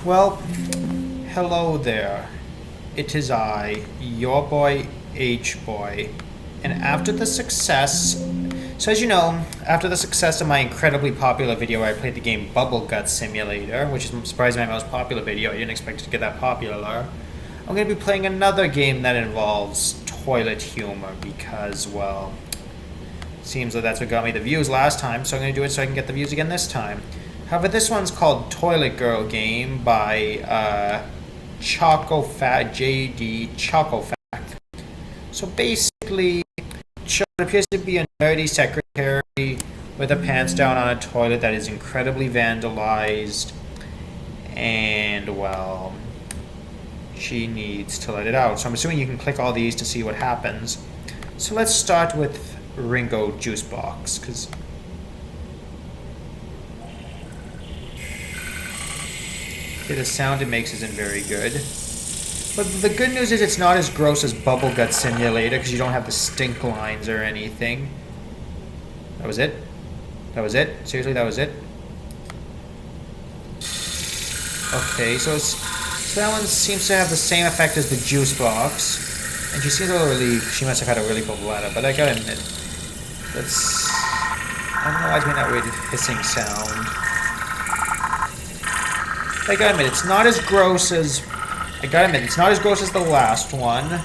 Well, hello there. It is I, your boy H-Boy, and after the success... So as you know, after the success of my incredibly popular video where I played the game Bubble Gut Simulator, which is surprisingly my most popular video, I didn't expect it to get that popular, I'm going to be playing another game that involves toilet humor because, well, seems like that's what got me the views last time, so I'm going to do it so I can get the views again this time. However, this one's called Toilet Girl Game by JD Chocofact. So basically, it appears to be a nerdy secretary with her pants down on a toilet that is incredibly vandalized, and, well, she needs to let it out. So I'm assuming you can click all these to see what happens. So let's start with Ringo Juice Box, because... Okay, the sound it makes isn't very good. But the good news is it's not as gross as Bubble Gut Simulator because you don't have the stink lines or anything. That was it? That was it? Seriously, that was it? Okay, so that one seems to have the same effect as the juice box. And she seems a little relieved. She must have had a really full bladder, but I gotta admit, that's... I don't know why it's making that weird hissing sound. I gotta admit, it's not as gross as... it's not as gross as the last one,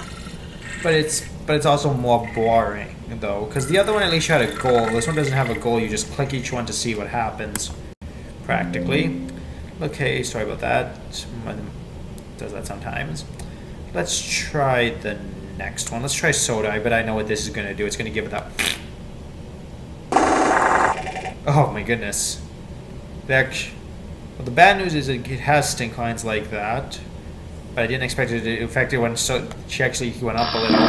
but it's also more boring, though. Because the other one, at least you had a goal. This one doesn't have a goal. You just click each one to see what happens, practically. Okay, sorry about that. Does that sometimes. Let's try the next one. Let's try Soda. I bet I know what this is going to do. It's going to give it that... Oh, my goodness. Well, the bad news is it has stink lines like that, but I didn't expect it to affect it when she actually went up a little.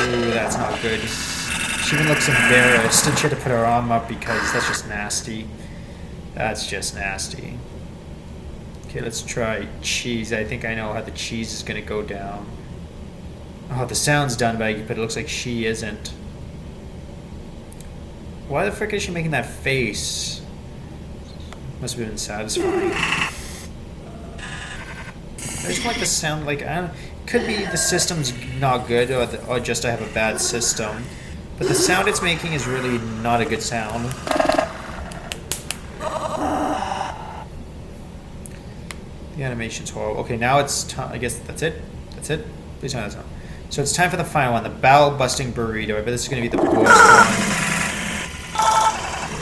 Ooh, that's not good. She even looks embarrassed, and she had to put her arm up because that's just nasty. That's just nasty. Okay, let's try cheese. I think I know how the cheese is going to go down. Oh, the sound's done, but it looks like she isn't. Why the frick is she making that face? Must have been satisfying. I just like the sound, like, I don't... Could be the system's not good, or just I have a bad system. But the sound it's making is really not a good sound. The animation's horrible. Okay, now it's time... I guess that's it? That's it? Please tell me that's not. So it's time for the final one, the bowel-busting burrito. I bet this is going to be the worst one.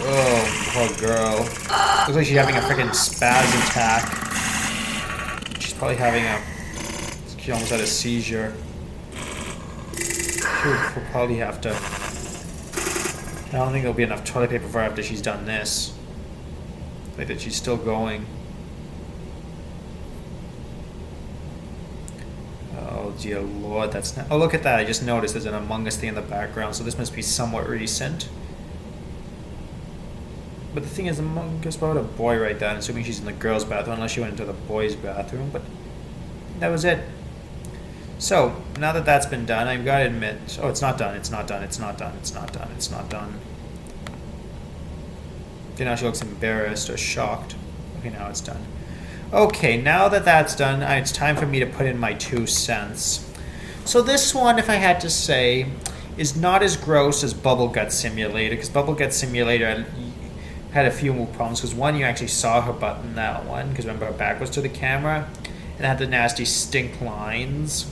Oh, poor girl. Looks like she's having a freaking spaz attack. She's probably having she almost had a seizure. She'll probably have to... I don't think there'll be enough toilet paper for her after she's done this. Like that she's still going. Oh, dear Lord, that's not... Oh, look at that. I just noticed there's an Among Us thing in the background, so this must be somewhat recent. But the thing is, Among Us brought a boy right there, assuming she's in the girls' bathroom, unless she went into the boys' bathroom, but that was it. So, now that that's been done, I've got to admit... Oh, it's not done, it's not done, it's not done, it's not done, it's not done. Okay, now she looks embarrassed or shocked. Okay, now it's done. Okay, now that that's done, it's time for me to put in my 2 cents. So this one, if I had to say, is not as gross as Bubble Gut Simulator, because Bubble Gut Simulator had a few more problems, because one, you actually saw her butt in that one, because remember her back was to the camera, and it had the nasty stink lines.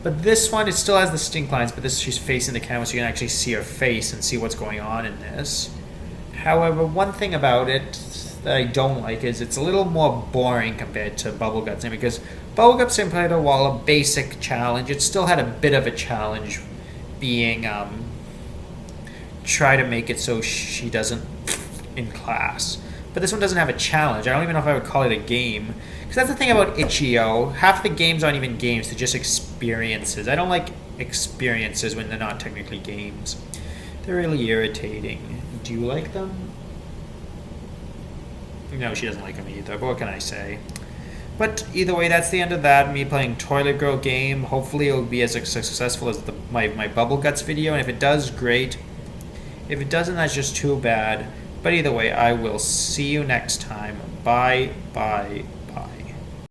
But this one, it still has the stink lines, but she's facing the camera, so you can actually see her face and see what's going on in this. However, one thing about it that I don't like is it's a little more boring compared to Bubble Gut Simulator, because Bubble Gut Simulator, while a basic challenge, it still had a bit of a challenge being try to make it so she doesn't in class. But this one doesn't have a challenge. I don't even know if I would call it a game. Because that's the thing about Itch.io. Half the games aren't even games. They're just experiences. I don't like experiences when they're not technically games. They're really irritating. Do you like them? No, she doesn't like them either. But what can I say? But either way, that's the end of that. Me playing Toilet Girl Game. Hopefully it'll be as successful as my Bubble Guts video. And if it does, great. If it doesn't, that's just too bad. But either way, I will see you next time. Bye, bye,